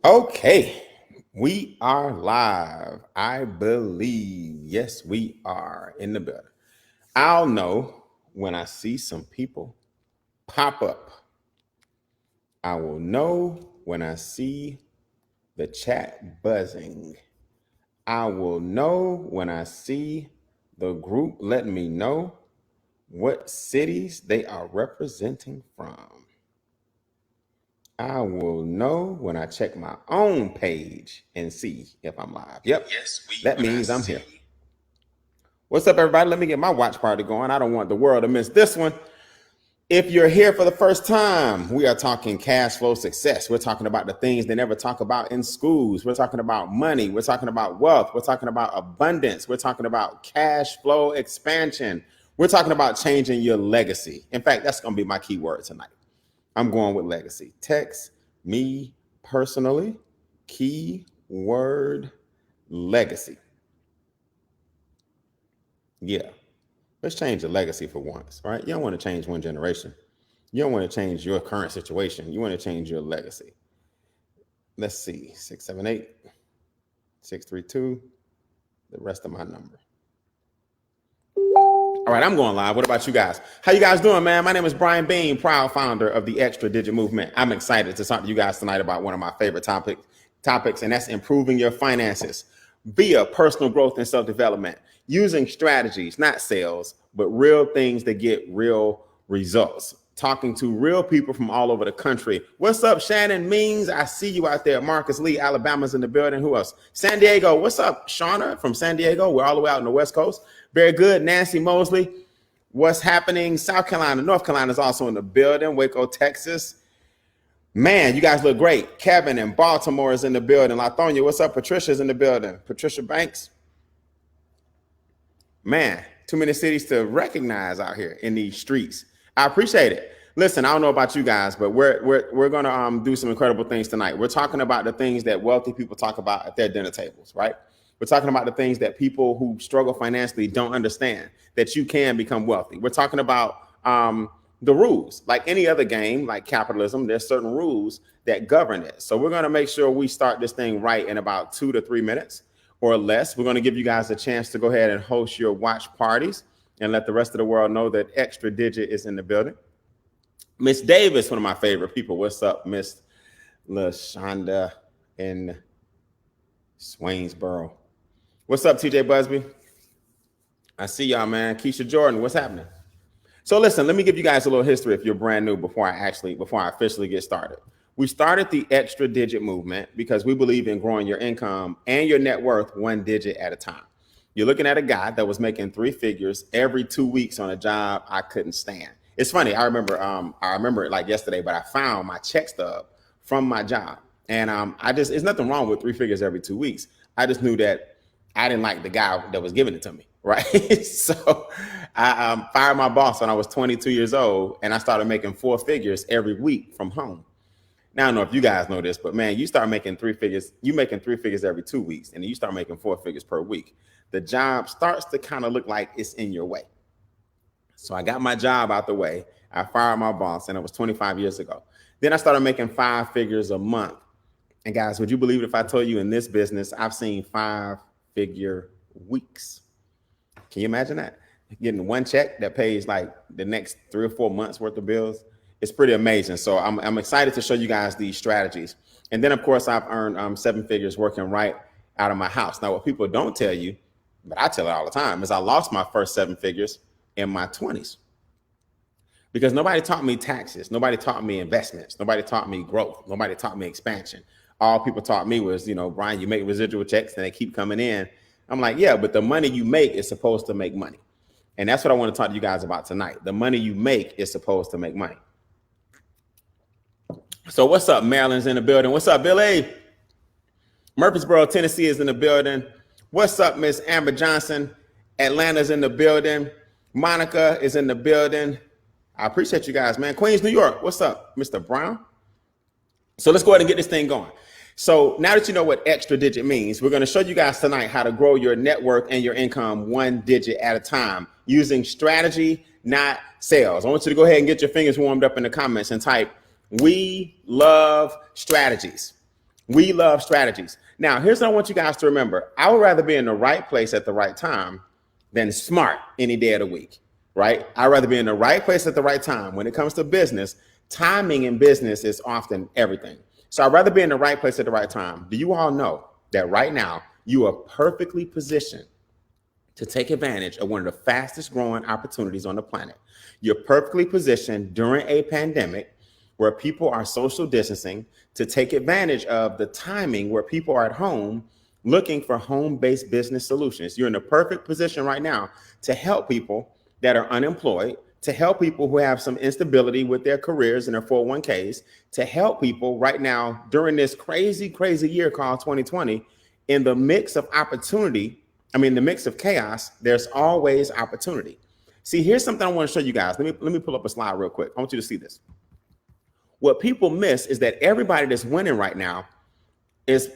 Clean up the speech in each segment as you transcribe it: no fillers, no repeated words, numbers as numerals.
Okay, we are live. I believe. Yes, we are in the building. I'll know when I see some people pop up. I will know when I see the chat buzzing. I will know when I see the group letting me know what cities they are representing from. I will know when I check my own page and see if I'm live. Yep, that means I'm here. What's up, everybody? Let me get my watch party going. I don't want the world to miss this one. If you're here for the first time, we are talking cash flow success. We're talking about the things they never talk about in schools. We're talking about money. We're talking about wealth. We're talking about abundance. We're talking about cash flow expansion. We're talking about changing your legacy. In fact, that's going to be my key word tonight. I'm going with legacy. Text me personally, keyword legacy. Yeah, let's change the legacy for once, right? You don't want to change one generation. You don't want to change your current situation. You want to change your legacy. Let's see, 678, 632, the rest of my number. All right, I'm going live. What about you guys? How you guys doing, man? My name is Brian Bean, proud founder of the Extra Digit Movement. I'm excited to talk to you guys tonight about one of my favorite topics, and that's improving your finances via personal growth and self-development, using strategies, not sales, but real things that get real results. Talking to real people from all over the country. What's up, Shannon Means? I see you out there. Marcus Lee, Alabama's in the building. Who else? San Diego. What's up, Shauna from San Diego? We're all the way out on the West Coast. Very good. Nancy Mosley. What's happening? South Carolina. North Carolina is also in the building. Waco, Texas. Man, you guys look great. Kevin in Baltimore is in the building. Latonia, what's up? Patricia's in the building. Patricia Banks. Man, too many cities to recognize out here in these streets. I appreciate it. Listen, I don't know about you guys, but we're gonna do some incredible things tonight. We're talking about the things that wealthy people talk about at their dinner tables, right? We're talking about the things that people who struggle financially don't understand, that you can become wealthy. We're talking about the rules. Like any other game, like capitalism, there's certain rules that govern it. So we're gonna make sure we start this thing right in about 2 to 3 minutes or less. We're gonna give you guys a chance to go ahead and host your watch parties and let the rest of the world know that Extra Digit is in the building. Miss Davis, one of my favorite people. What's up, Miss LaShonda in Swainsboro? What's up, TJ Busby? I see y'all, man. Keisha Jordan, what's happening? So listen, let me give you guys a little history if you're brand new before I officially get started. We started the Extra Digit Movement because we believe in growing your income and your net worth one digit at a time. You're looking at a guy that was making 3 figures every 2 weeks on a job I couldn't stand. It's funny. I remember it like yesterday, but I found my check stub from my job, and there's nothing wrong with 3 figures every 2 weeks. I just knew that I didn't like the guy that was giving it to me, right? So I fired my boss when I was 22 years old, and I started making 4 figures every week from home. Now, I don't know if you guys know this, but man, you start making 3 figures, you're making 3 figures every 2 weeks, and then you start making 4 figures per week. The job starts to kind of look like it's in your way. So I got my job out the way. I fired my boss, and it was 25 years ago. Then I started making 5 figures a month. And guys, would you believe it if I told you in this business, I've seen 5-figure weeks? Can you imagine that? Getting one check that pays like the next 3 or 4 months worth of bills. It's pretty amazing. So I'm excited to show you guys these strategies. And then, of course, I've earned 7 figures working right out of my house. Now, what people don't tell you, but I tell it all the time, is I lost my first 7 figures in my 20s because nobody taught me taxes. Nobody taught me investments. Nobody taught me growth. Nobody taught me expansion. All people taught me was, Brian, you make residual checks and they keep coming in. I'm like, yeah, but the money you make is supposed to make money. And that's what I want to talk to you guys about tonight. The money you make is supposed to make money. So what's up? Maryland's in the building. What's up, Billy? Murfreesboro, Tennessee is in the building. What's up, Miss Amber Johnson? Atlanta's in the building. Monica is in the building. I appreciate you guys, man. Queens, New York. What's up, Mr. Brown? So let's go ahead and get this thing going. So now that you know what Extra Digit means, we're going to show you guys tonight how to grow your network and your income one digit at a time using strategy, not sales. I want you to go ahead and get your fingers warmed up in the comments and type, "We love strategies." We love strategies. Now, here's what I want you guys to remember. I would rather be in the right place at the right time than smart any day of the week, right? I'd rather be in the right place at the right time. When it comes to business, timing in business is often everything. So I'd rather be in the right place at the right time. Do you all know that right now you are perfectly positioned to take advantage of one of the fastest growing opportunities on the planet? You're perfectly positioned during a pandemic where people are social distancing to take advantage of the timing where people are at home looking for home-based business solutions. You're in the perfect position right now to help people that are unemployed, to help people who have some instability with their careers and their 401ks, to help people right now during this crazy, crazy year called 2020. In the mix of opportunity, the mix of chaos, there's always opportunity. See, here's something I want to show you guys. Let me pull up a slide real quick. I want you to see this. What people miss is that everybody that's winning right now is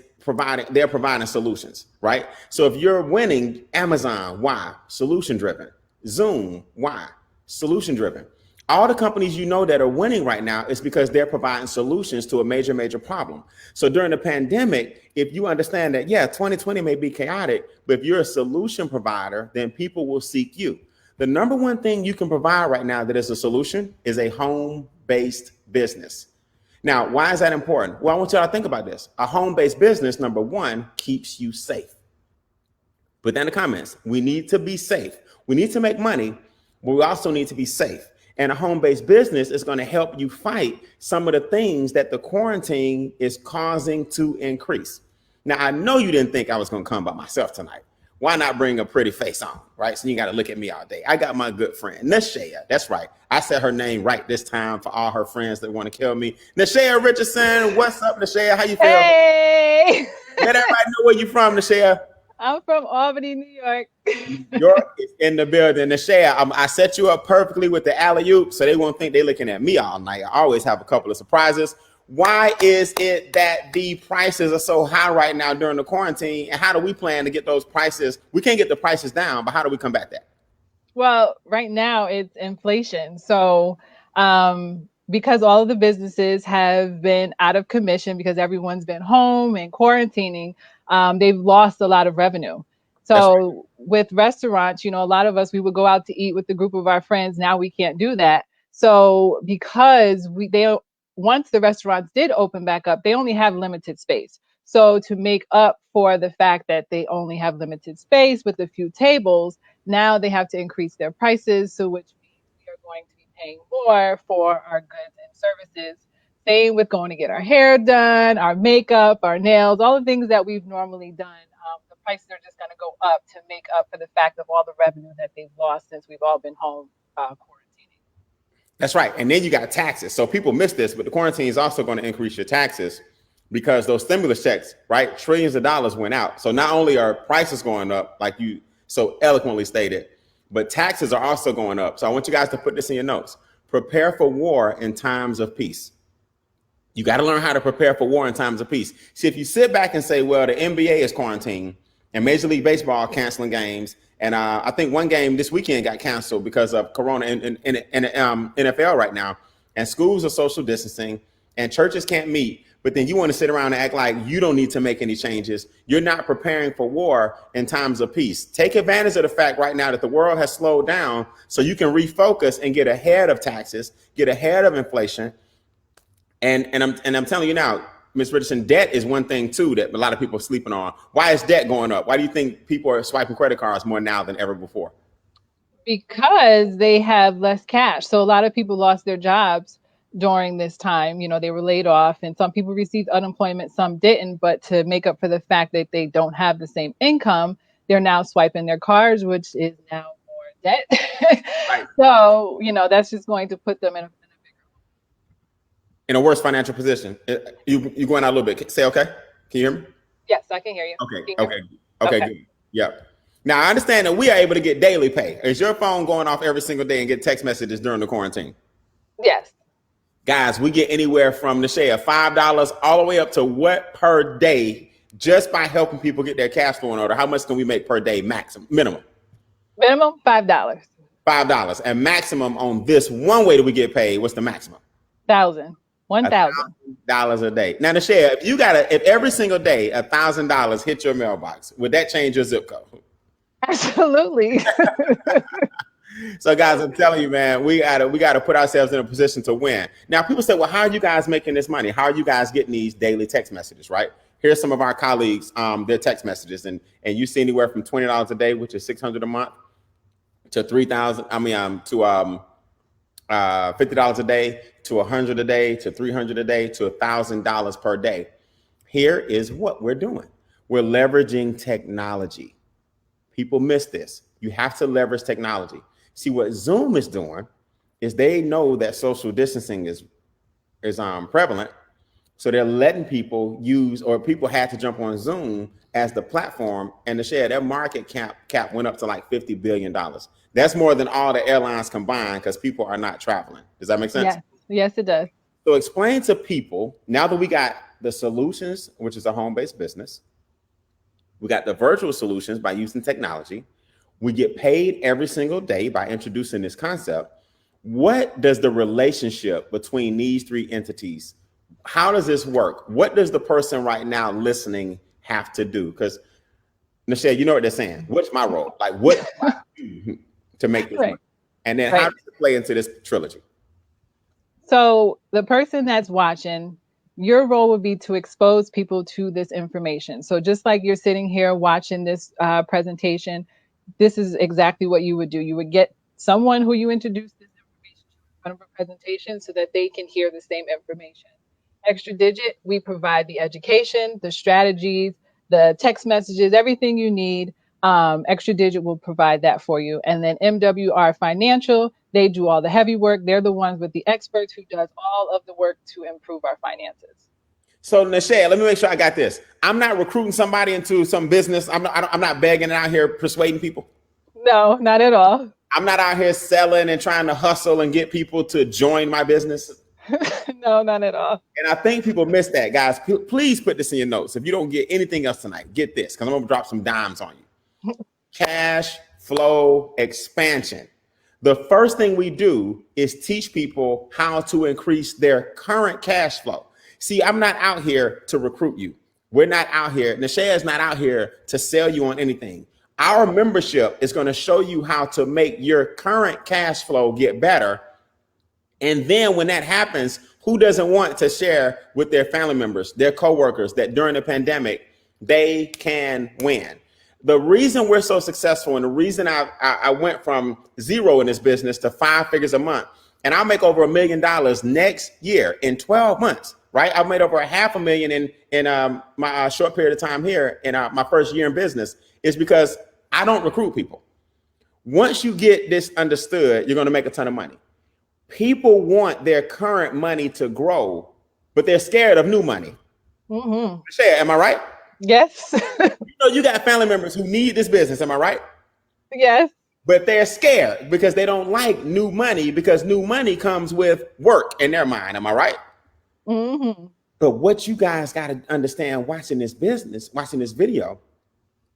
they're providing solutions, right? So if you're winning, Amazon, why? Solution driven. Zoom, why? Solution driven. All the companies you know that are winning right now is because they're providing solutions to a major, major problem. So during the pandemic, if you understand that, 2020 may be chaotic, but if you're a solution provider, then people will seek you. The number one thing you can provide right now that is a solution is a home-based business. Now, why is that important? Well, I want y'all to think about this. A home-based business, number one, keeps you safe. Put that in the comments. We need to be safe. We need to make money, but we also need to be safe. And a home-based business is going to help you fight some of the things that the quarantine is causing to increase. Now, I know you didn't think I was going to come by myself tonight. Why not bring a pretty face on, right? So you got to look at me all day. I got my good friend, Nashaya. That's right. I said her name right this time for all her friends that want to kill me. Nashaya Richardson, what's up, Nashaya? How you feel? Hey! Let everybody know where you from, Nashaya. I'm from Albany, New York. New York is in the building. Nashaya, I set you up perfectly with the alley-oop so they won't think they're looking at me all night. I always have a couple of surprises. Why is it that the prices are so high right now during the quarantine? And how do we plan to get those prices? We can't get the prices down, but how do we combat that? Well, right now it's inflation. So because all of the businesses have been out of commission because everyone's been home and quarantining, they've lost a lot of revenue. So with restaurants, a lot of us, we would go out to eat with a group of our friends. Now we can't do that. So because once the restaurants did open back up, they only have limited space. So to make up for the fact that they only have limited space with a few tables, now they have to increase their prices. So which means we are going to be paying more for our goods and services. Same with going to get our hair done, our makeup, our nails, all the things that we've normally done. The prices are just going to go up to make up for the fact of all the revenue that they've lost since we've all been home quarantining. That's right. And then you got taxes. So people miss this, but the quarantine is also going to increase your taxes because those stimulus checks, right? Trillions of dollars went out. So not only are prices going up, like you so eloquently stated, but taxes are also going up. So I want you guys to put this in your notes. Prepare for war in times of peace. You got to learn how to prepare for war in times of peace. See, if you sit back and say, well, the NBA is quarantined and Major League Baseball canceling games, and I think one game this weekend got canceled because of Corona in NFL right now, and schools are social distancing and churches can't meet, but then you want to sit around and act like you don't need to make any changes. You're not preparing for war in times of peace. Take advantage of the fact right now that the world has slowed down so you can refocus and get ahead of taxes, get ahead of inflation. And I'm telling you now, Ms. Richardson, debt is one thing too that a lot of people are sleeping on. Why is debt going up? Why do you think people are swiping credit cards more now than ever before? Because they have less cash. So a lot of people lost their jobs during this time. They were laid off and some people received unemployment, some didn't. But to make up for the fact that they don't have the same income, they're now swiping their cards, which is now more debt. Right. So, that's just going to put them in a worse financial position. You going out a little bit. Say okay. Can you hear me? Yes, I can hear you. Okay, good. Yep. Now I understand that we are able to get daily pay. Is your phone going off every single day and get text messages during the quarantine? Yes. Guys, we get anywhere from $5 all the way up to what per day just by helping people get their cash flow in order. How much can we make per day minimum? Minimum $5. $5 and maximum on this one way that we get paid. What's the maximum? 1,000. 1,000. $1,000 a day. Now, to share, if every single day $1,000 hit your mailbox, would that change your zip code? Absolutely. So, guys, I'm telling you, man, we gotta put ourselves in a position to win. Now, people say, well, how are you guys making this money? How are you guys getting these daily text messages, right? Here's some of our colleagues, their text messages, and you see anywhere from $20 a day, which is $600 a month, to $3,000. To $50 a day, to $100 a day, to $300 a day, to $1,000 per day. Here is what we're doing. We're leveraging technology. People miss this. You have to leverage technology. See, what Zoom is doing is they know that social distancing is prevalent. So they're letting people use, or people had to jump on Zoom as the platform, and to share their market cap went up to like $50 billion. That's more than all the airlines combined because people are not traveling. Does that make sense? Yes, yes, it does. So explain to people, now that we got the solutions, which is a home-based business, we got the virtual solutions by using technology, we get paid every single day by introducing this concept. What does the relationship between these three entities, how does this work? What does the person right now listening have to do? Because, Nichelle, you know what they're saying. What's my role? Like, what do I do to make this money? And then how does it play into this trilogy? So the person that's watching, your role would be to expose people to this information. So just like you're sitting here watching this presentation, this is exactly what you would do. You would get someone who you introduce this information to in front of a presentation so that they can hear the same information. Extra Digit, we provide the education, the strategies, the text messages, everything you need. Extra Digit will provide that for you. And then MWR Financial, they do all the heavy work. They're the ones with the experts who does all of the work to improve our finances. So, Nichelle, let me make sure I got this. I'm not recruiting somebody into some business. I'm not begging out here persuading people. No, not at all. I'm not out here selling and trying to hustle and get people to join my business. No, not at all. And I think people miss that, guys. Please put this in your notes. If you don't get anything else tonight, get this, because I'm going to drop some dimes on you. Cash flow expansion. The first thing we do is teach people how to increase their current cash flow. See, I'm not out here to recruit you. We're not out here. Nichelle is not out here to sell you on anything. Our membership is going to show you how to make your current cash flow get better. And then when that happens, who doesn't want to share with their family members, their coworkers, that during the pandemic, they can win? The reason we're so successful, and the reason I went from zero in this business to 5 figures a month, and I'll make over $1 million next year in 12 months, right? I've made over $500,000 in my short period of time here in my first year in business, is because I don't recruit people. Once you get this understood, you're going to make a ton of money. People want their current money to grow, but they're scared of new money. Mm-hmm. Am I right? Yes. You got family members who need this business. Am I right? Yes. But they're scared because they don't like new money, because new money comes with work in their mind. Am I right? Mm-hmm. But what you guys got to understand watching this video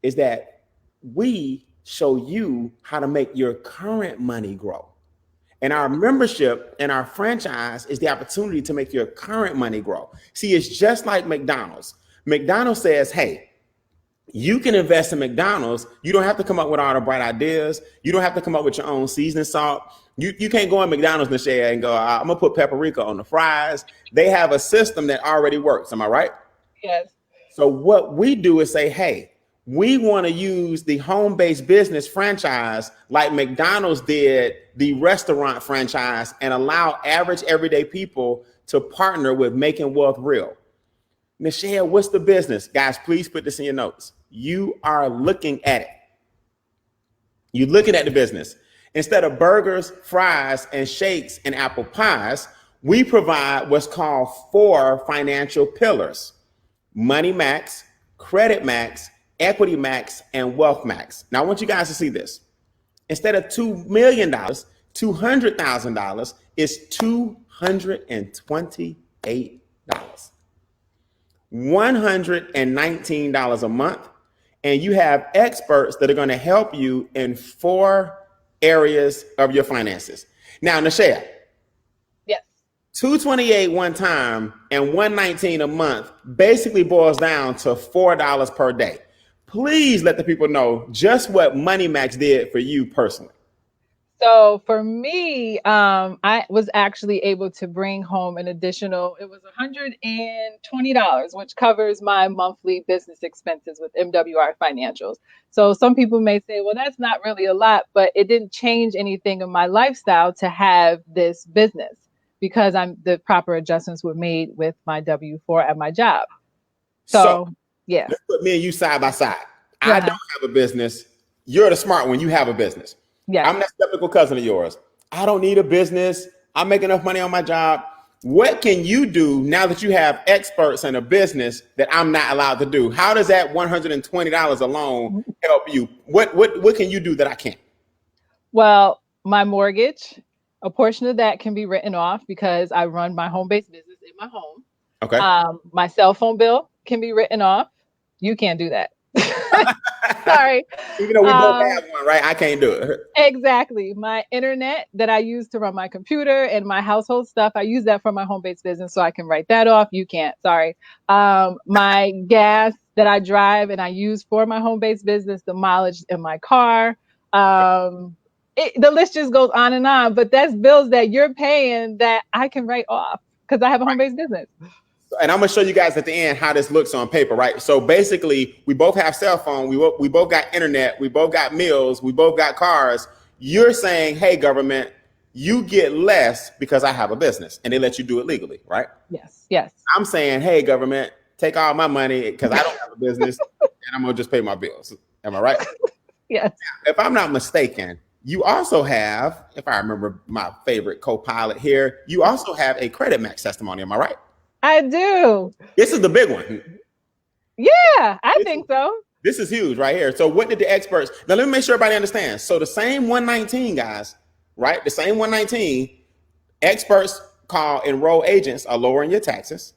is that we show you how to make your current money grow. And our membership and our franchise is the opportunity to make your current money grow. See, it's just like McDonald's. McDonald's says, hey, you can invest in McDonald's. You don't have to come up with all the bright ideas. You don't have to come up with your own seasoning salt. You can't go in McDonald's, Nichelle, and go, I'm going to put paprika on the fries. They have a system that already works. Am I right? Yes. So what we do is say, hey, we want to use the home-based business franchise like McDonald's did the restaurant franchise, and allow average everyday people to partner with making wealth real. Nichelle, what's the business? Guys, please put this in your notes. You are looking at it. You're looking at the business. Instead of burgers, fries, and shakes and apple pies, we provide what's called 4 financial pillars: Money Max, Credit Max, Equity Max, and Wealth Max. Now, I want you guys to see this. Instead of $2 million, $200,000 is $228. $119 a month. And you have experts that are going to help you in 4 areas of your finances. Now, Nichelle. Yes. 228 one time and 119 a month basically boils down to $4 per day. Please let the people know just what Money Max did for you personally. So for me, I was actually able to bring home an additional, it was $120, which covers my monthly business expenses with MWR Financials. So some people may say, well, that's not really a lot, but it didn't change anything in my lifestyle to have this business because the proper adjustments were made with my W-4 at my job. So yeah. Let's put me and you side by side. I Uh-huh. don't have a business. You're the smart one. You have a business. Yes. I'm that skeptical cousin of yours. I don't need a business. I make enough money on my job. What can you do now that you have experts in a business that I'm not allowed to do? How does that $120 alone help you? What can you do that I can't? Well, my mortgage, a portion of that can be written off because I run my home-based business in my home. Okay. My cell phone bill can be written off. You can't do that. Sorry. Even though we both have one, right? I can't do it. Exactly. My internet that I use to run my computer and my household stuff, I use that for my home-based business, so I can write that off. You can't. Sorry. My gas that I drive and I use for my home-based business, the mileage in my car. The list just goes on and on, but that's bills that you're paying that I can write off because I have a home-based business. And I'm gonna show you guys at the end how this looks on paper, right? So basically, we both have cell phone, we both got internet, we both got meals, we both got cars. You're saying, hey, government, you get less because I have a business, and they let you do it legally, right? Yes, yes. I'm saying, hey, government, take all my money because I don't have a business, and I'm gonna just pay my bills. Am I right? Yes. If I'm not mistaken, you also have, if I remember my favorite co-pilot here, you also have a credit max testimony. Am I right? I do. This is the big one. Yeah, I think so. This is huge right here. So what did the experts, now let me make sure everybody understands. So the same 119 guys, right? The same 119 experts call enroll agents are lowering your taxes,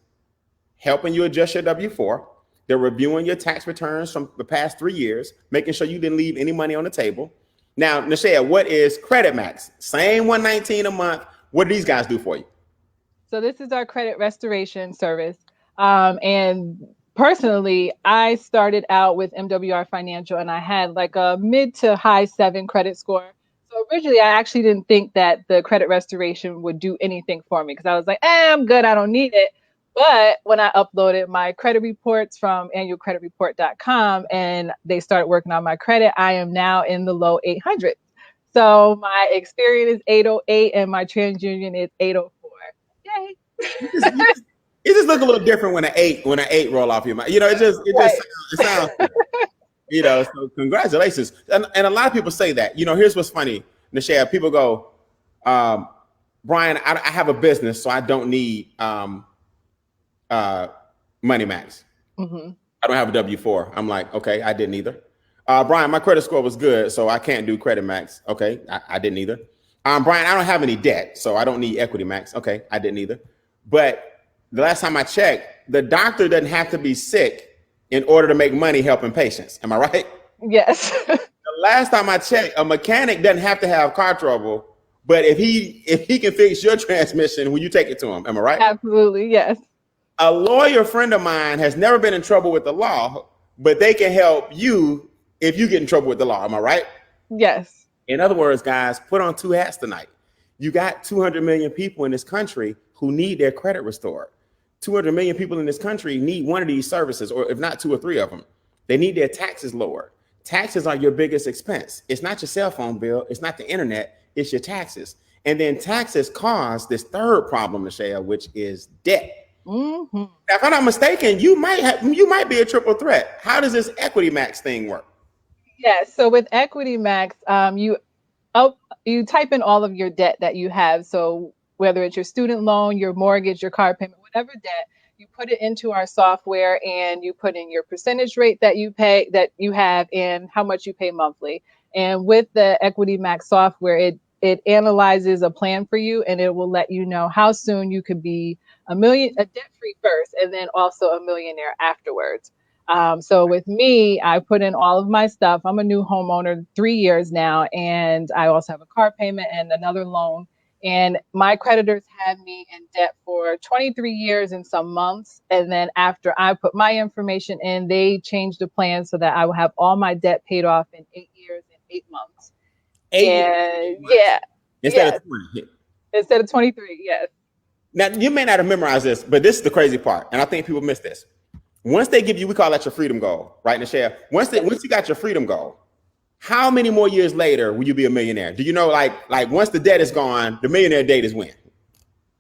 helping you adjust your W-4. They're reviewing your tax returns from the past 3 years, making sure you didn't leave any money on the table. Now, Nichelle, what is Credit Max? Same 119 a month. What do these guys do for you? So this is our credit restoration service. And personally, I started out with MWR Financial and I had like a mid to high 7 credit score. So originally, I actually didn't think that the credit restoration would do anything for me because I was like, I'm good. I don't need it. But when I uploaded my credit reports from annualcreditreport.com and they started working on my credit, I am now in the low 800s. So my Experian is 808 and my TransUnion is 804. Yay. It just look a little different when an eight roll off your mouth. You know, it sounds you know, so congratulations. And a lot of people say that. You know, here's what's funny, Nichelle. People go, Brian, I have a business, so I don't need Money Max. Mm-hmm. I don't have a W-4. I'm like, okay, I didn't either. Brian, my credit score was good, so I can't do Credit Max. Okay, I didn't either. Brian, I don't have any debt, so I don't need Equity Max. Okay, I didn't either. But the last time I checked, the doctor doesn't have to be sick in order to make money helping patients. Am I right? Yes. The last time I checked, a mechanic doesn't have to have car trouble, but if he can fix your transmission when you take it to him. Am I right? Absolutely, yes. A lawyer friend of mine has never been in trouble with the law, but they can help you if you get in trouble with the law. Am I right? Yes. In other words, guys, put on 2 hats tonight. You got 200 million people in this country who need their credit restored. 200 million people in this country need one of these services, or if not 2 or 3 of them. They need their taxes lowered. Taxes are your biggest expense. It's not your cell phone bill. It's not the internet. It's your taxes. And then taxes cause this third problem, Nichelle, which is debt. Mm-hmm. Now, if I'm not mistaken, you might be a triple threat. How does this Equity Max thing work? Yes. So with Equity Max, you type in all of your debt that you have. So whether it's your student loan, your mortgage, your car payment, whatever debt, you put it into our software and you put in your percentage rate that you pay, that you have, and how much you pay monthly. And with the Equity Max software, it analyzes a plan for you and it will let you know how soon you could be a debt-free first and then also a millionaire afterwards. So with me, I put in all of my stuff. I'm a new homeowner, 3 years now, and I also have a car payment and another loan. And my creditors had me in debt for 23 years and some months. And then after I put my information in, they changed the plan so that I will have all my debt paid off in 8 years and 8 months. 8 years, And 8 months. yeah, Instead yes, of 20. instead of 23, yes. Now, you may not have memorized this, but this is the crazy part. And I think people miss this. Once they give you, we call that your freedom goal, right, Nichelle? Once you got your freedom goal, how many more years later will you be a millionaire? Do you know, like once the debt is gone, the millionaire date is when?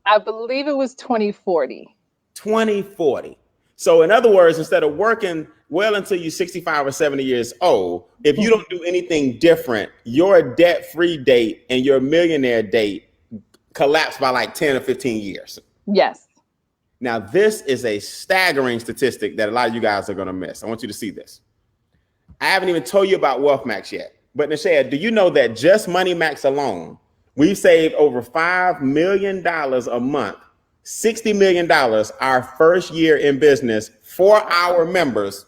I believe it was 2040. 2040. So in other words, instead of working well until you're 65 or 70 years old, if you don't do anything different, your debt-free date and your millionaire date collapse by like 10 or 15 years. Yes. Now, this is a staggering statistic that a lot of you guys are going to miss. I want you to see this. I haven't even told you about Wealth Max yet. But Nichelle, do you know that just Money Max alone, we've saved over $5 million a month, $60 million our first year in business for our members.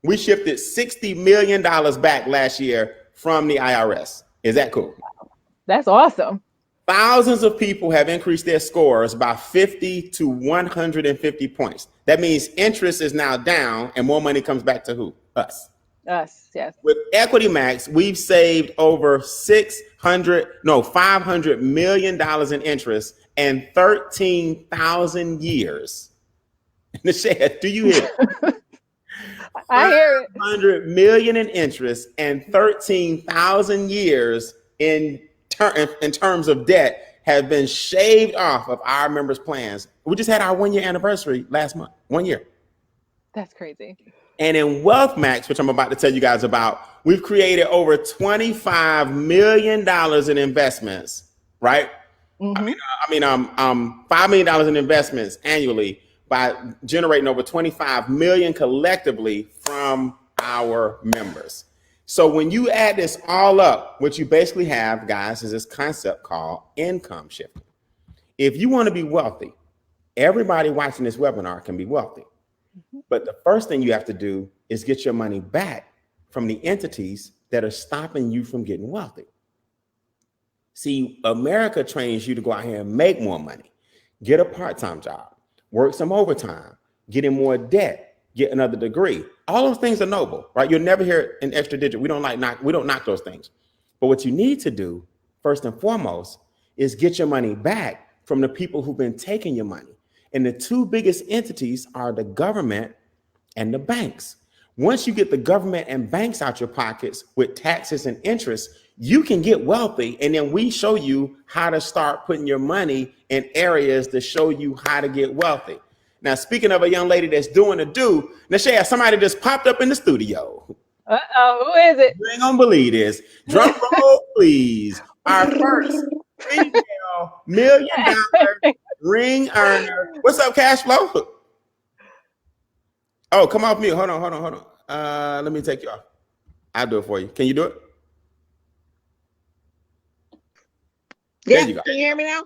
We shifted $60 million back last year from the IRS. Is that cool? That's awesome. Thousands of people have increased their scores by 50 to 150 points. That means interest is now down and more money comes back to who? Us. Us, yes. With Equity Max, we've saved over $500 million in interest and 13,000 years. Nichelle, do you hear it? I hear it. $500 million in interest and 13,000 years in terms of debt have been shaved off of our members' plans. We just had our 1-year anniversary last month. 1 year. That's crazy. And in Wealth Max, which I'm about to tell you guys about, we've created over $25 million in investments, right? Mm-hmm. $5 million in investments annually by generating over 25 million collectively from our members. So when you add this all up, what you basically have, guys, is this concept called income shifting. If you want to be wealthy, everybody watching this webinar can be wealthy. But the first thing you have to do is get your money back from the entities that are stopping you from getting wealthy. See, America trains you to go out here and make more money, get a part-time job, work some overtime, get in more debt, get another degree. All those things are noble, right? You'll never hear an extra digit. We don't knock those things. But what you need to do, first and foremost, is get your money back from the people who've been taking your money. And the two biggest entities are the government and the banks. Once you get the government and banks out your pockets with taxes and interest, you can get wealthy. And then we show you how to start putting your money in areas to show you how to get wealthy. Now, speaking of a young lady that's doing a do, Nichelle, somebody just popped up in the studio. Uh-oh, who is it? You ain't gonna believe this. Drum roll, please. Our first female $1 million ring earner. What's up, Cash Flow? Oh, come off mute. Hold on. Let me take you off. I'll do it for you. Can you do it? Yeah, There you go. can you hear me now?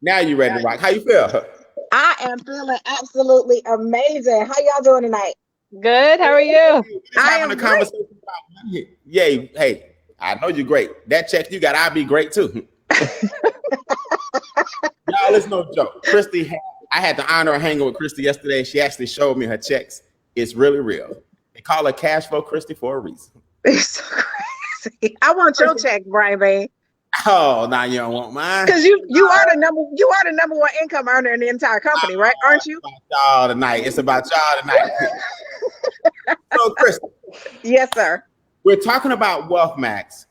Now you ready to rock. How you feel? I am feeling absolutely amazing. How y'all doing tonight? Good. How are you? I am having a conversation about money. Yay. Hey, I know you're great. That check you got, I'll be great too. Y'all, it's no joke. Christy, I had the honor of hanging with Christy yesterday. She actually showed me her checks. It's really real. They call her Cash Flow Christy for a reason. It's so crazy. I want your check, Brian Bain. Oh, now you don't want mine. Because you are the number one income earner in the entire company, right? Aren't you? It's about y'all tonight. It's about y'all tonight. So, Christy. Yes, sir. We're talking about Wealth Max.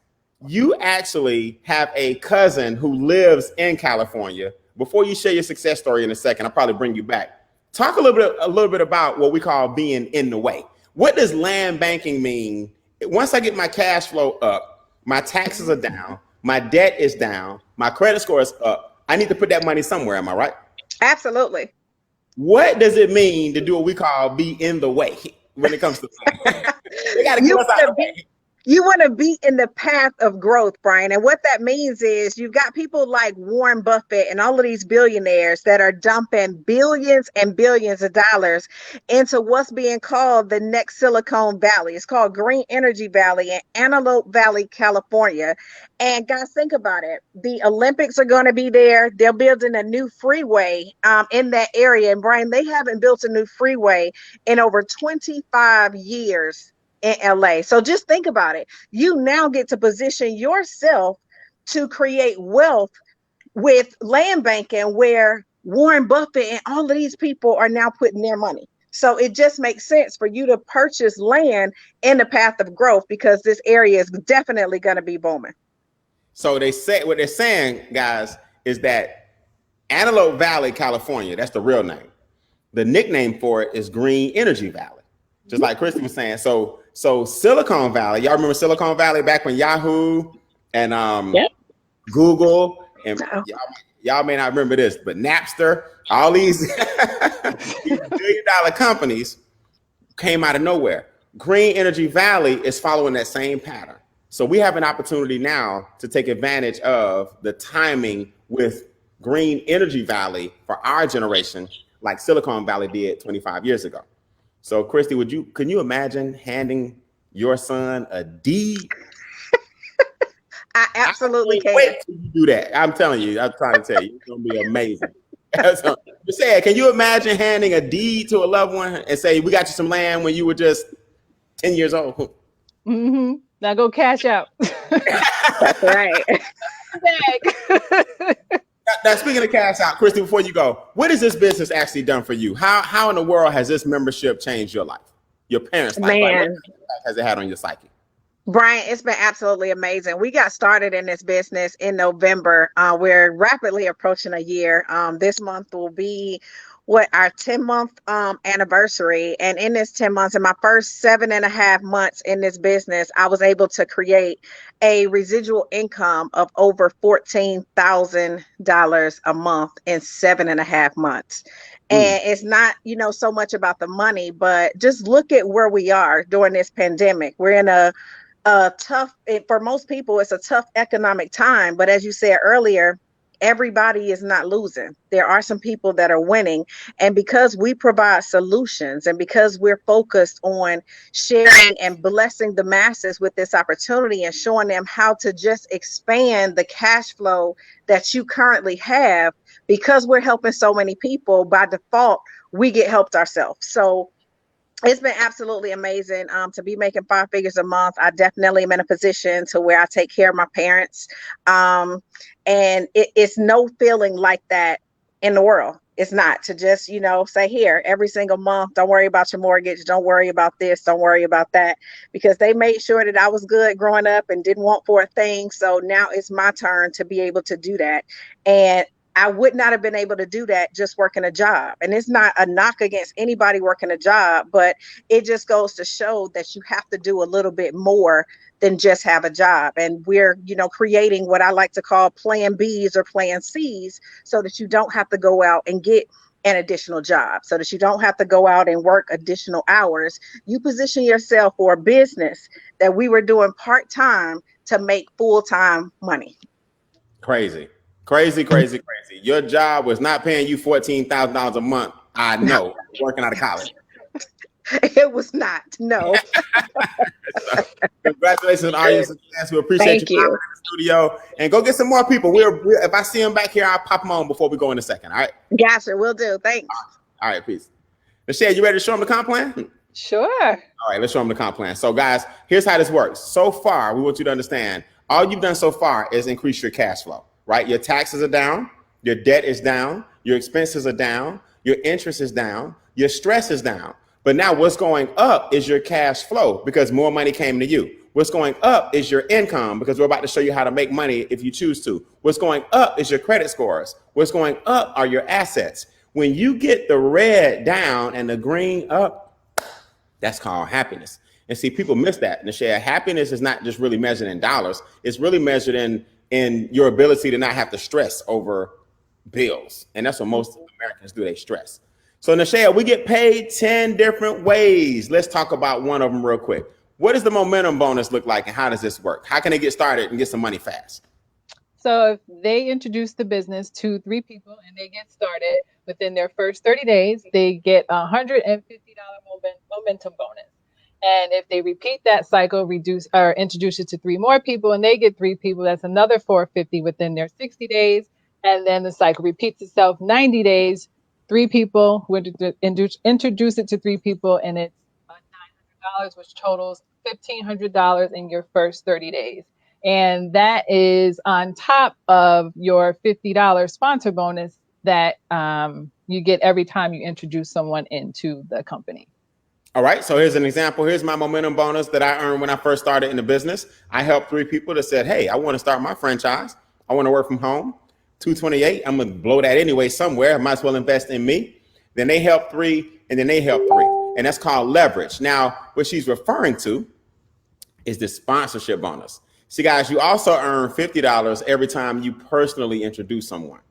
You actually have a cousin who lives in California. Before you share your success story in a second, I'll probably bring you back. Talk a little bit about what we call being in the way. What does land banking mean? Once I get my cash flow up, my taxes are down, my debt is down, my credit score is up. I need to put that money somewhere. Am I right? Absolutely. What does it mean to do what we call be in the way when it comes to you got to get us out of the way? You want to be in the path of growth, Brian. And what that means is you've got people like Warren Buffett and all of these billionaires that are dumping billions and billions of dollars into what's being called the next Silicon Valley. It's called Green Energy Valley in Antelope Valley, California. And guys, think about it. The Olympics are going to be there. They're building a new freeway in that area. And Brian, they haven't built a new freeway in over 25 years in LA. So just think about it. You now get to position yourself to create wealth with land banking where Warren Buffett and all of these people are now putting their money. So it just makes sense for you to purchase land in the path of growth because this area is definitely going to be booming. So they say what they're saying, guys, is that Antelope Valley, California, that's the real name. The nickname for it is Green Energy Valley, just like Christy was saying. So Silicon Valley, y'all remember Silicon Valley back when Yahoo and Google and y'all may not remember this, but Napster, all these billion-dollar companies came out of nowhere. Green Energy Valley is following that same pattern. So we have an opportunity now to take advantage of the timing with Green Energy Valley for our generation, like Silicon Valley did 25 years ago. So Christy, can you imagine handing your son a deed? I absolutely can. Wait till you do that. I'm telling you, I'm trying to tell you, it's gonna be amazing. So, can you imagine handing a deed to a loved one and say, we got you some land when you were just 10 years old? Mm-hmm. Now go cash out. That's right. Now, speaking of cash out, Christy, before you go, what has this business actually done for you? How in the world has this membership changed your life? Your parents' life? Man. Like, what impact has it had on your psyche? Brian, it's been absolutely amazing. We got started in this business in November. We're rapidly approaching a year. This month will be our 10-month anniversary. And in this 10 months, in my first 7.5 months in this business, I was able to create a residual income of over $14,000 a month in 7.5 months. And it's not, so much about the money, but just look at where we are during this pandemic. We're in a tough, for most people, it's a tough economic time. But as you said earlier, everybody is not losing. There are some people that are winning. And because we provide solutions and because we're focused on sharing and blessing the masses with this opportunity and showing them how to just expand the cash flow that you currently have, because we're helping so many people, by default, we get helped ourselves. So it's been absolutely amazing to be making 5 figures a month. I definitely am in a position to where I take care of my parents. And it's no feeling like that in the world. It's not to just, say here every single month, don't worry about your mortgage. Don't worry about this. Don't worry about that, because they made sure that I was good growing up and didn't want for a thing. So now it's my turn to be able to do that. And I would not have been able to do that just working a job. And it's not a knock against anybody working a job, but it just goes to show that you have to do a little bit more than just have a job. And we're, creating what I like to call plan Bs or plan Cs, so that you don't have to go out and get an additional job, so that you don't have to go out and work additional hours. You position yourself for a business that we were doing part-time to make full-time money. Crazy. Your job was not paying you $14,000 a month. I know, working out of college. It was not, no. So, congratulations, audience. We appreciate you coming in the studio. And go get some more people. If I see them back here, I'll pop them on before we go in a second. All right. Gotcha, will do. Thanks. All right, peace. Michelle, you ready to show them the comp plan? Sure. All right, let's show them the comp plan. So, guys, here's how this works. So far, we want you to understand, all you've done so far is increase your cash flow, right? Your taxes are down, your debt is down, your expenses are down, your interest is down, your stress is down. But now what's going up is your cash flow, because more money came to you. What's going up is your income, because we're about to show you how to make money if you choose to. What's going up is your credit scores. What's going up are your assets. When you get the red down and the green up, that's called happiness. And see, people miss that. Nichelle, happiness is not just really measured in dollars. It's really measured in your ability to not have to stress over bills. And that's what most Americans do, they stress. So Nichelle, we get paid 10 different ways. Let's talk about one of them real quick. what does the momentum bonus look like and how does this work? How can they get started and get some money fast? So if they introduce the business to 3 people and they get started within their first 30 days, they get a $150 momentum bonus. And if they repeat that cycle, introduce it to 3 more people and they get 3 people, that's another $450 within their 60 days. And then the cycle repeats itself 90 days, 3 people who introduce it to 3 people, and it's $900, which totals $1,500 in your first 30 days. And that is on top of your $50 sponsor bonus that you get every time you introduce someone into the company. All right, so here's an example. Here's my momentum bonus that I earned when I first started in the business. I helped 3 people that said, hey, I want to start my franchise. I want to work from home. $228, I'm going to blow that anyway somewhere. I might as well invest in me. Then they help 3, and then they help 3. And that's called leverage. Now, what she's referring to is the sponsorship bonus. See, guys, you also earn $50 every time you personally introduce someone.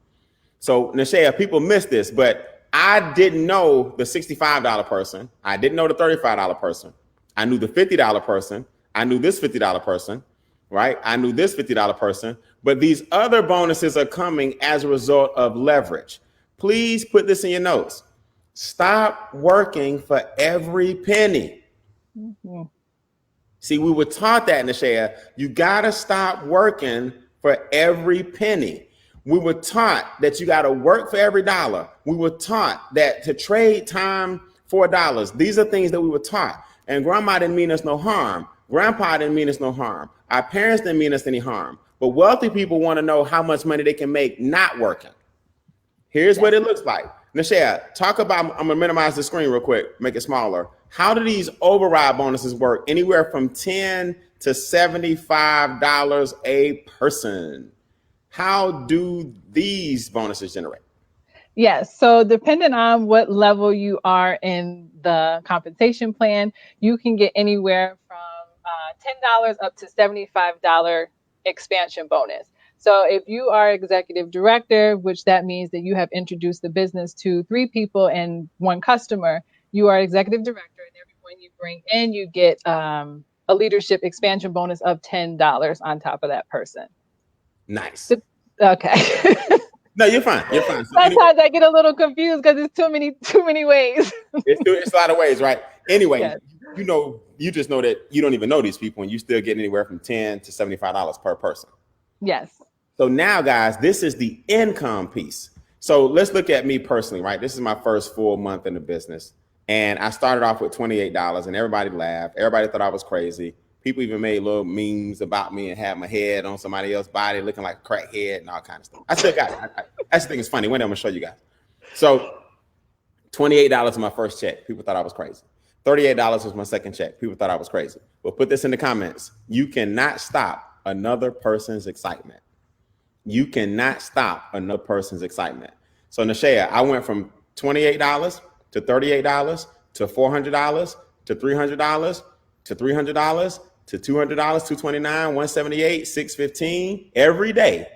So, Nashea, people miss this, but I didn't know the $65 person. I didn't know the $35 person. I knew the $50 person. I knew this $50 person, right? I knew this $50 person, but these other bonuses are coming as a result of leverage. Please put this in your notes. Stop working for every penny. Mm-hmm. See, we were taught that in the share. You got to stop working for every penny. We were taught that you got to work for every dollar. We were taught that to trade time for dollars. These are things that we were taught. And grandma didn't mean us no harm. Grandpa didn't mean us no harm. Our parents didn't mean us any harm. But wealthy people want to know how much money they can make not working. Here's what it looks like. Nashea, talk about, I'm going to minimize the screen real quick, make it smaller. How do these override bonuses work? Anywhere from $10 to $75 a person. How do these bonuses generate? Yes. So depending on what level you are in the compensation plan, you can get anywhere from $10 up to $75 expansion bonus. So if you are executive director, which that means that you have introduced the business to 3 people and 1 customer, you are executive director, and everyone you bring in, you get a leadership expansion bonus of $10 on top of that person. Nice. Okay. No, you're fine. You're fine. So sometimes I get a little confused because it's too many ways. it's a lot of ways, right? Anyway, yes. You just know that you don't even know these people and you still get anywhere from $10 to $75 per person. Yes. So now, guys, this is the income piece. So let's look at me personally, right? This is my first full month in the business. And I started off with $28 and everybody laughed. Everybody thought I was crazy. People even made little memes about me and had my head on somebody else's body looking like a crackhead and all kind of stuff. I still got it. I just think it's funny. One day I'm going to show you guys. So $28 was my first check. People thought I was crazy. $38 was my second check. People thought I was crazy. But put this in the comments. You cannot stop another person's excitement. You cannot stop another person's excitement. So Nashea, I went from $28 to $38 to $400 to $300 to $300 to $200, $229, $178, $615 every day.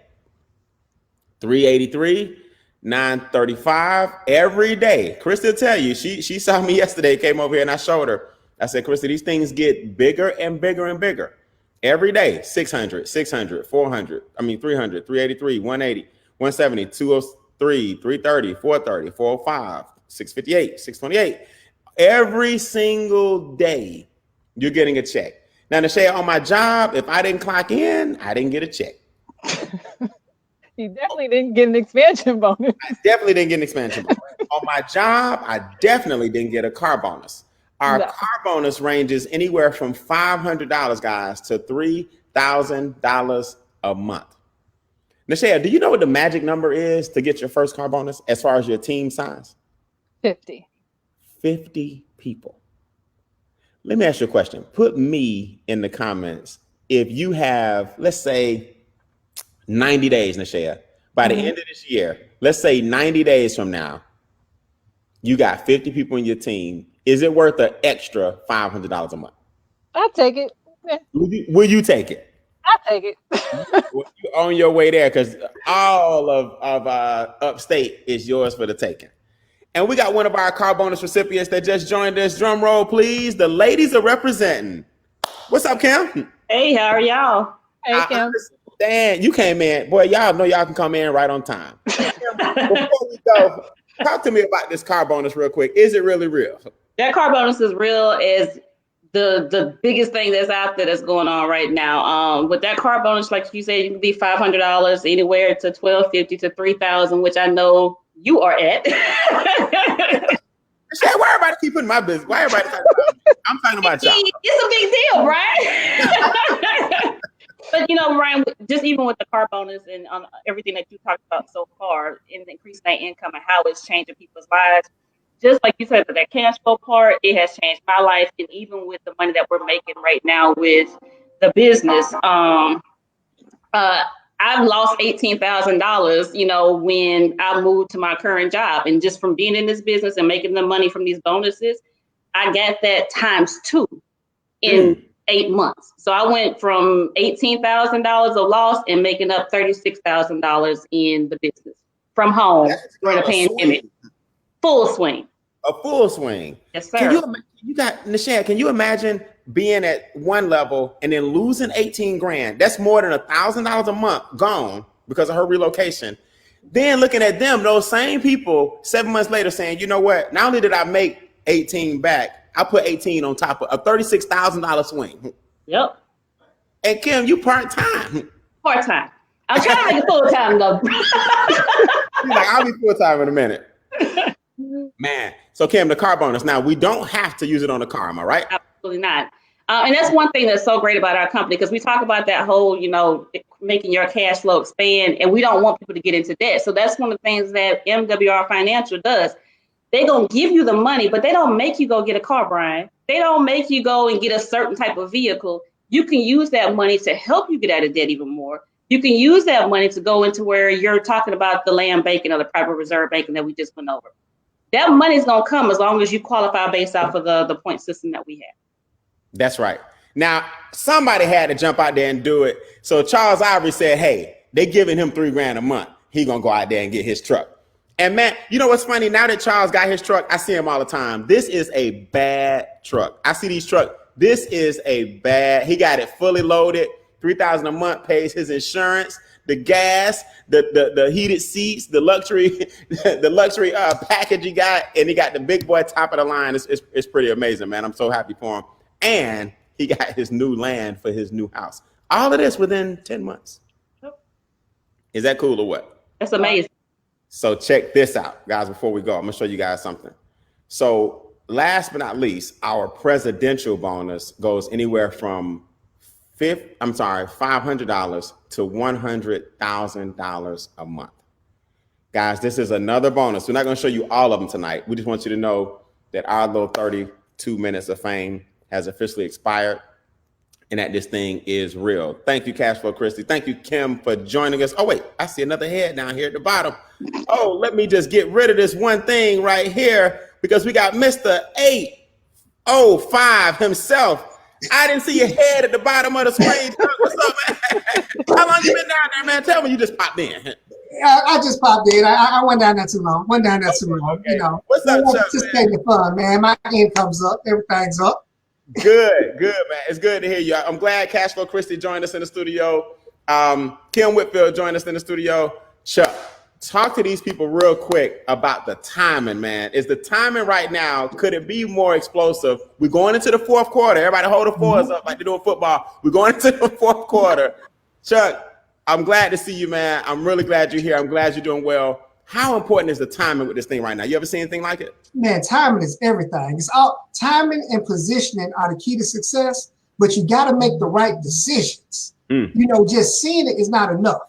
$383, $935 every day. Krista will tell you, she saw me yesterday, came over here and I showed her. I said, Krista, these things get bigger and bigger and bigger. Every day, 600, 600, 400, 300, 383, 180, 170, 203, 330, 430, 405, 658, 628. Every single day, you're getting a check. Now, to say on my job, if I didn't clock in, I didn't get a check. You definitely didn't get an expansion bonus. I definitely didn't get an expansion bonus. On my job, I definitely didn't get a car bonus. Our car bonus ranges anywhere from $500, guys, to $3,000 a month. Nashea, do you know what the magic number is to get your first car bonus as far as your team size? 50. 50 people. Let me ask you a question. Put me in the comments if you have, let's say, 90 days, Nashea. By the end of this year, let's say 90 days from now, you got 50 people in your team. Is it worth an extra $500 a month? I'll take it. Yeah. Will you take it? I'll take it. Well, you're on your way there because all of upstate is yours for the taking. And we got one of our car bonus recipients that just joined us. Drum roll, please. The ladies are representing. What's up, Kim? Hey, how are y'all? Hey, Kim. Dan, you came in. Boy, y'all know y'all can come in right on time. Before we go, talk to me about this car bonus real quick. Is it really real? That car bonus is real. Is the biggest thing that's out there that's going on right now. With that car bonus, like you said, it can be $500 anywhere to $1,250 to $3,000, which I know you are at. Shit, why everybody keep putting my business? Why everybody talking about me? I'm talking about y'all. It's a big deal, right? But you know, Ryan, just even with the car bonus and everything that you talked about so far, in increasing that income and how it's changing people's lives, just like you said, that cash flow part, it has changed my life. And even with the money that we're making right now with the business, I've lost $18,000, you know, when I moved to my current job. And just from being in this business and making the money from these bonuses, I got that times 2 in 8 months. So I went from $18,000 of loss and making up $36,000 in the business from home during the pandemic. Full swing. A full swing. Yes, sir. Can you imagine being at one level and then losing 18 grand? That's more than $1,000 a month gone because of her relocation. Then looking at them, those same people 7 months later saying, you know what? Not only did I make 18 back, I put 18 on top of a $36,000 swing. Yep. And Kim, you part-time. Part-time. I'm trying to make it full-time though. She's like, I'll be full-time in a minute. Man. So Kim, the car bonus. Now we don't have to use it on the car, am I right? Absolutely not. And that's one thing that's so great about our company, because we talk about that whole, you know, making your cash flow expand, and we don't want people to get into debt. So that's one of the things that MWR Financial does. They're going to give you the money, but they don't make you go get a car, Brian. They don't make you go and get a certain type of vehicle. You can use that money to help you get out of debt even more. You can use that money to go into where you're talking about the land banking or the private reserve banking that we just went over. That money is going to come as long as you qualify based off of the point system that we have. That's right. Now, somebody had to jump out there and do it. So Charles Ivory said, hey, they giving him $3 grand a month. He going to go out there and get his truck. And man, you know what's funny? Now that Charles got his truck, I see him all the time. This is a bad truck. I see these trucks. This is he got it fully loaded. $3,000 a month, pays his insurance, the gas, the heated seats, the luxury package he got, and he got the big boy top of the line. It's pretty amazing, man. I'm so happy for him. And he got his new land for his new house. All of this within 10 months. Is that cool or what? That's amazing. So check this out, guys, before we go. I'm gonna show you guys something. So last but not least, our presidential bonus goes anywhere from $500 to $100,000 a month. Guys, this is another bonus. We're not gonna show you all of them tonight. We just want you to know that our little 32 minutes of fame has officially expired and that this thing is real. Thank you, Cashflow Christie. Thank you, Kim, for joining us. Oh, wait, I see another head down here at the bottom. Oh, let me just get rid of this one thing right here because we got Mr. 805 himself. I didn't see your head at the bottom of the screen. What's up, man? How long you been down there, man? Tell me you just popped in. I just popped in. I went down there too long. Okay. You know. What's up, Chuck? Just taking fun, man. My income's up. Everything's up. Good, man. It's good to hear you. I'm glad Cashflow Christie joined us in the studio. Kim Whitfield joined us in the studio. Chuck, talk to these people real quick about the timing, man. Is the timing right now, could it be more explosive? We're going into the fourth quarter. Everybody hold the fours up like they do in football. We're going into the fourth quarter. Chuck, I'm glad to see you, man. I'm really glad you're here. I'm glad you're doing well. How important is the timing with this thing right now? You ever seen anything like it? Man, timing is everything. It's all timing and positioning are the key to success, but you got to make the right decisions. You know, just seeing it is not enough,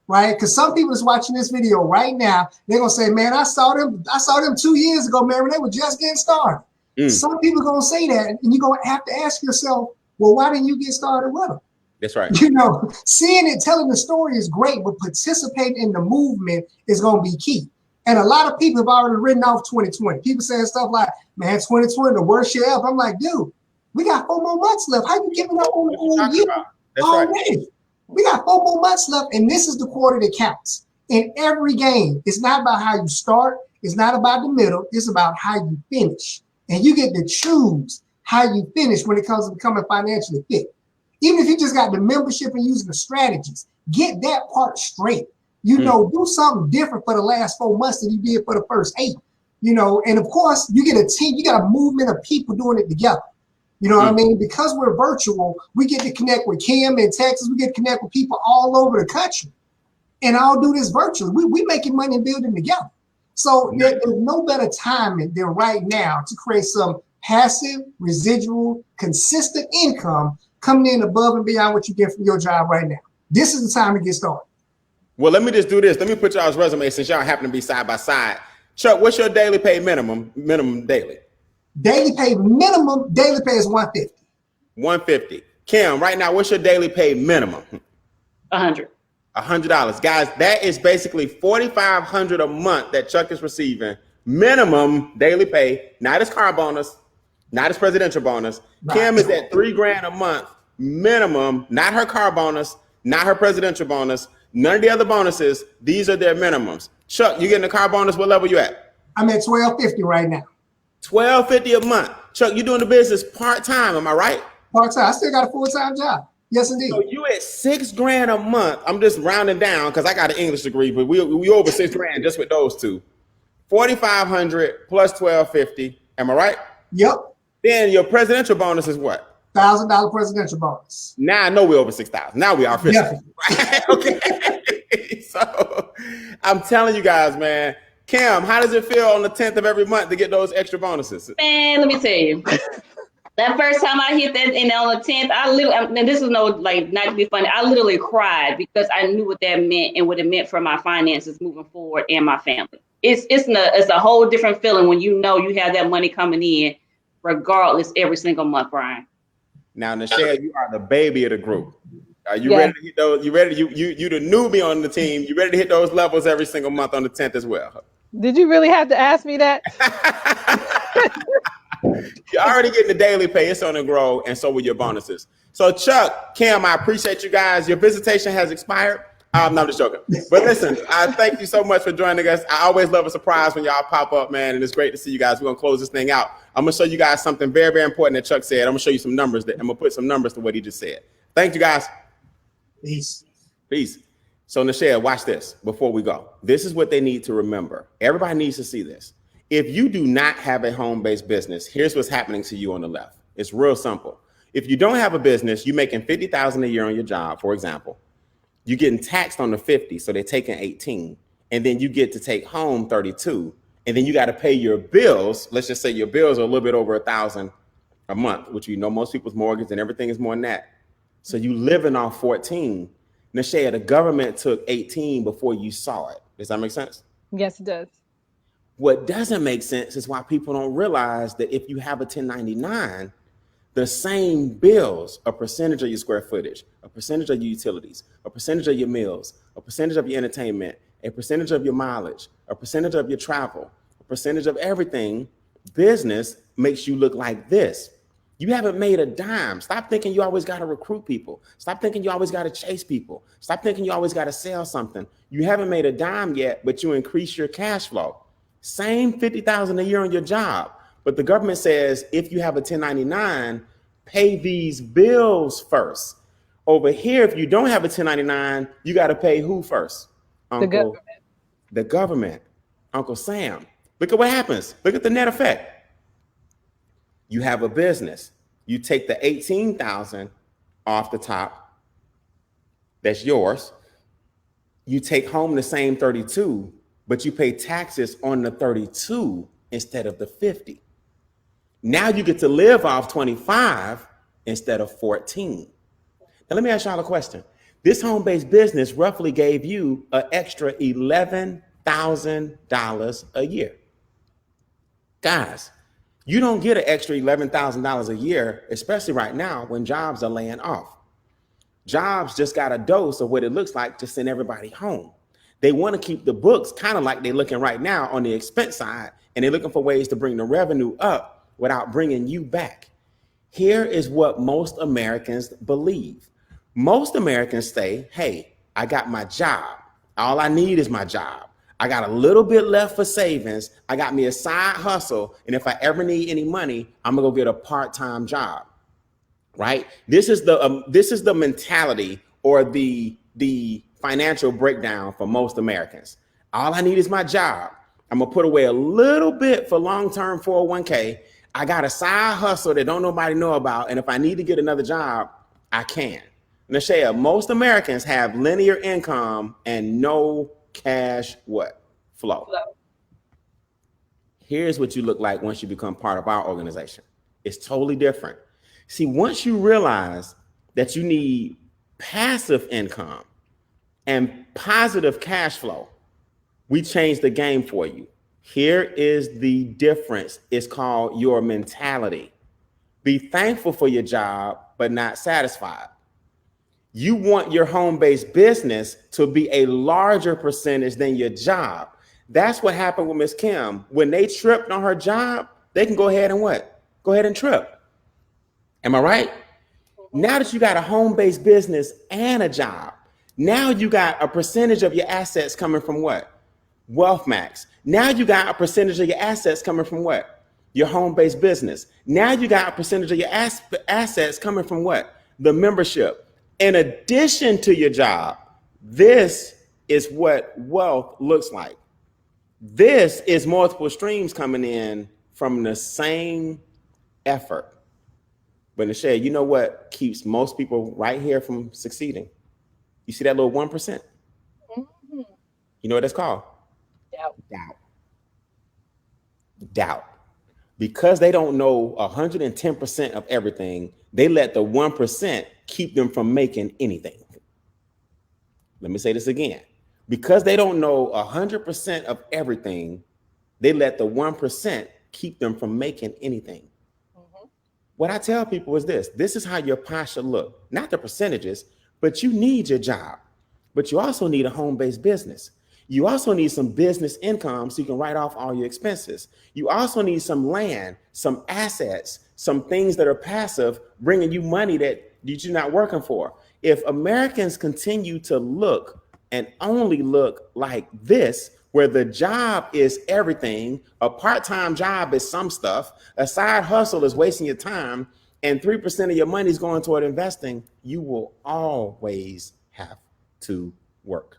right? Because some people that's watching this video right now, they're gonna say, man, I saw them 2 years ago, man, when they were just getting started. Some people are gonna say that, and you're gonna have to ask yourself, well, why didn't you get started with them? That's right. You know, seeing it, telling the story is great, but participating in the movement is going to be key. And a lot of people have already written off 2020. People saying stuff like, man, 2020, the worst year ever. I'm like, dude, we got 4 more months left. How you giving up on the whole year already? Right. We got 4 more months left, and this is the quarter that counts. In every game, it's not about how you start. It's not about the middle. It's about how you finish. And you get to choose how you finish when it comes to becoming financially fit. Even if you just got the membership and using the strategies, get that part straight. You know, do something different for the last 4 months than you did for the first 8. You know, and of course, you get a team, you got a movement of people doing it together. You know what I mean? Because we're virtual, we get to connect with Kim in Texas, we get to connect with people all over the country. And I'll do this virtually. We making money and building together. So there's no better timing than right now to create some passive, residual, consistent income coming in above and beyond what you get from your job right now. This is the time to get started. Well, let me just do this. Let me put y'all's resume since y'all happen to be side by side. Chuck, what's your daily pay minimum daily? Daily pay is 150. 150. Kim, right now, what's your daily pay minimum? $100. $100. Guys, that is basically $4,500 a month that Chuck is receiving. Minimum daily pay, not his car bonus, not his presidential bonus. Right. Kim is at $3,000 a month. Minimum, not her car bonus, not her presidential bonus, none of the other bonuses. These are their minimums. Chuck, you getting a car bonus? What level you at? I'm at $1,250 right now. $1,250 a month. Chuck, you doing the business part-time, am I right? Part-time. I still got a full-time job. Yes, indeed. So you at $6,000 a month. I'm just rounding down because I got an English degree, but we over $6,000 just with those two. $4,500 plus $1,250. Am I right? Yep. Then your presidential bonus is what? $1,000 presidential bonus. Now I know we're over 6,000. Now we are official. Right? Okay. So I'm telling you guys, man. Kim, how does it feel on the 10th of every month to get those extra bonuses? Man, let me tell you. That first time I hit that, and on the 10th, and this is no, like, not to be funny, I literally cried because I knew what that meant and what it meant for my finances moving forward and my family. It's a whole different feeling when you know you have that money coming in, regardless, every single month, Brian. Now, Nichelle, you are the baby of the group. Are you ready to hit those? You the newbie on the team. You ready to hit those levels every single month on the 10th as well? Did you really have to ask me that? You're already getting the daily pay. It's on the grow, and so will your bonuses. So, Chuck, Kim, I appreciate you guys. Your visitation has expired. No, I'm just joking. But listen, I thank you so much for joining us. I always love a surprise when y'all pop up, man, and it's great to see you guys. We're going to close this thing out. I'm going to show you guys something very, very important that Chuck said. I'm going to show you some numbers. I'm going to put some numbers to what he just said. Thank you, guys. Peace. Peace. So, Nichelle, watch this before we go. This is what they need to remember. Everybody needs to see this. If you do not have a home-based business, here's what's happening to you on the left. It's real simple. If you don't have a business, you're making $50,000 a year on your job, for example. You're getting taxed on the 50, so they're taking 18. And then you get to take home 32. And then you got to pay your bills. Let's just say your bills are a little bit over $1,000 a month, which you know most people's mortgage and everything is more than that. So you living off 14. Nichelle, the government took 18 before you saw it. Does that make sense? Yes, it does. What doesn't make sense is why people don't realize that if you have a 1099, the same bills, a percentage of your square footage, a percentage of your utilities, a percentage of your meals, a percentage of your entertainment, a percentage of your mileage, a percentage of your travel, a percentage of everything, business makes you look like this. You haven't made a dime. Stop thinking you always got to recruit people. Stop thinking you always got to chase people. Stop thinking you always got to sell something. You haven't made a dime yet, but you increase your cash flow. Same $50,000 a year on your job. But the government says, if you have a 1099, pay these bills first. Over here, if you don't have a 1099, you got to pay who first? The government. The government. Uncle Sam. Look at what happens. Look at the net effect. You have a business. You take the 18,000 off the top. That's yours. You take home the same 32, but you pay taxes on the 32 instead of the 50. Now you get to live off 25 instead of 14. Now let me ask y'all a question. This home-based business roughly gave you an extra $11,000 a year. Guys, you don't get an extra $11,000 a year, especially right now when jobs are laying off. Jobs just got a dose of what it looks like to send everybody home. They want to keep the books kind of like they're looking right now on the expense side, and they're looking for ways to bring the revenue up without bringing you back. Here is what most Americans believe. Most Americans say, hey, I got my job. All I need is my job. I got a little bit left for savings. I got me a side hustle. And if I ever need any money, I'm gonna go get a part-time job, right? This is the mentality or the financial breakdown for most Americans. All I need is my job. I'm gonna put away a little bit for long-term 401k. I got a side hustle that don't nobody know about. And if I need to get another job, I can. Nashaya, most Americans have linear income and no cash flow. Here's what you look like once you become part of our organization. It's totally different. See, once you realize that you need passive income and positive cash flow, we change the game for you. Here is the difference. It's called your mentality. Be thankful for your job, but not satisfied. You want your home-based business to be a larger percentage than your job. That's what happened with Miss Kim. When they tripped on her job, they can go ahead and what? Go ahead and trip. Am I right? Now that you got a home-based business and a job, now you got a percentage of your assets coming from what? Wealth Max. Now you got a percentage of your assets coming from what? Your home-based business. Now you got a percentage of your assets coming from what? The membership. In addition to your job, this is what wealth looks like. This is multiple streams coming in from the same effort. But Nashaya, you know what keeps most people right here from succeeding? You see that little 1%? Mm-hmm. You know what that's called? Doubt. Because they don't know 110% of everything, they let the 1% keep them from making anything. Let me say this again. Because they don't know 100% of everything, they let the 1% keep them from making anything. Mm-hmm. What I tell people is this is how your pie should look. Not the percentages, but you need your job. But you also need a home-based business. You also need some business income so you can write off all your expenses. You also need some land, some assets, some things that are passive, bringing you money that you're not working for. If Americans continue to look and only look like this, where the job is everything, a part-time job is some stuff, a side hustle is wasting your time, and 3% of your money is going toward investing, you will always have to work.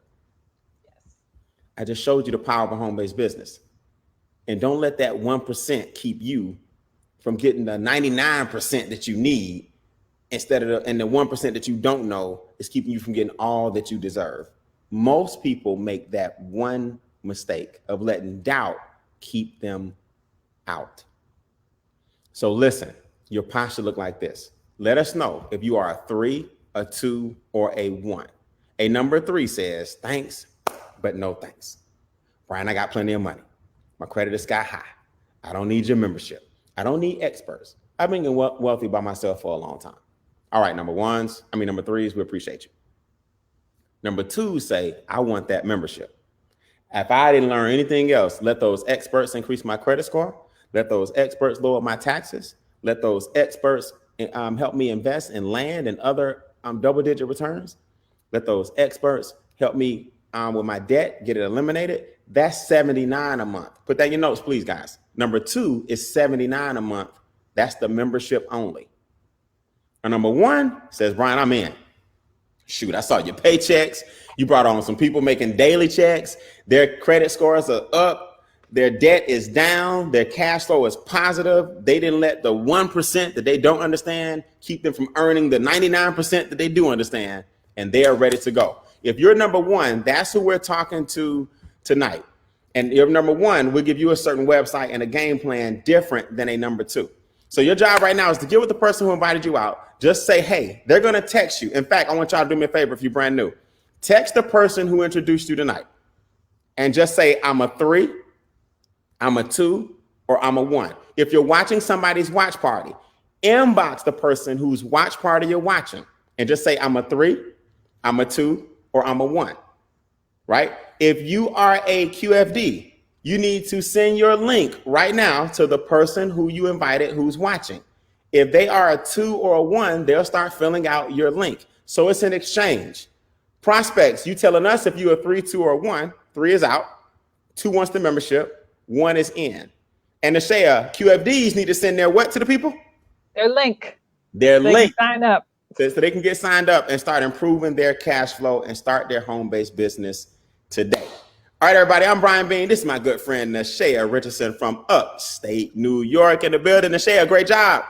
I just showed you the power of a home-based business. And don't let that 1% keep you from getting the 99% that you need instead of and the 1% that you don't know is keeping you from getting all that you deserve. Most people make that one mistake of letting doubt keep them out. So listen, your pie should look like this. Let us know if you are a 3, a 2, or a 1. A number 3 says, thanks, but no thanks. Brian, I got plenty of money. My credit is sky high. I don't need your membership. I don't need experts. I've been getting wealthy by myself for a long time. All right, number 3s, we appreciate you. Number 2 say, I want that membership. If I didn't learn anything else, let those experts increase my credit score. Let those experts lower my taxes. Let those experts help me invest in land and other double-digit returns. Let those experts help me with my debt, get it eliminated. That's $79 a month. Put that in your notes, please, guys. Number 2 is $79 a month. That's the membership only. And number 1 says, Brian, I'm in. Shoot, I saw your paychecks. You brought on some people making daily checks. Their credit scores are up. Their debt is down. Their cash flow is positive. They didn't let the 1% that they don't understand keep them from earning the 99% that they do understand. And they are ready to go. If you're number 1, that's who we're talking to tonight. And if number 1, we'll give you a certain website and a game plan different than a number 2. So your job right now is to get with the person who invited you out. Just say, hey, they're going to text you. In fact, I want y'all to do me a favor if you're brand new. Text the person who introduced you tonight and just say, I'm a 3, I'm a 2, or I'm a 1. If you're watching somebody's watch party, inbox the person whose watch party you're watching and just say, I'm a 3, I'm a 2, or I'm a 1, right? If you are a QFD, you need to send your link right now to the person who you invited who's watching. If they are a 2 or a 1, they'll start filling out your link. So it's an exchange. Prospects, you telling us if you're a 3, 2, or 1, 3 is out, 2 wants the membership, 1 is in. And Nashea, QFDs need to send their what to the people? Their link. Their link. Sign up. So they can get signed up and start improving their cash flow and start their home-based business today. All right, everybody, I'm Brian Bean. This is my good friend, Nashea Richardson from upstate New York in the building. Nashea, great job.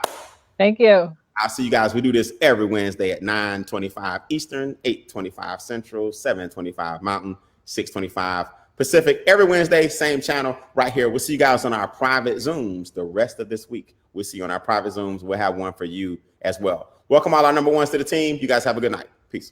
Thank you. I'll see you guys. We do this every Wednesday at 9:25 Eastern, 8:25 Central, 7:25 Mountain, 6:25 Pacific. Every Wednesday, same channel right here. We'll see you guys on our private Zooms the rest of this week. We'll see you on our private Zooms. We'll have one for you as well. Welcome all our number ones to the team. You guys have a good night. Peace.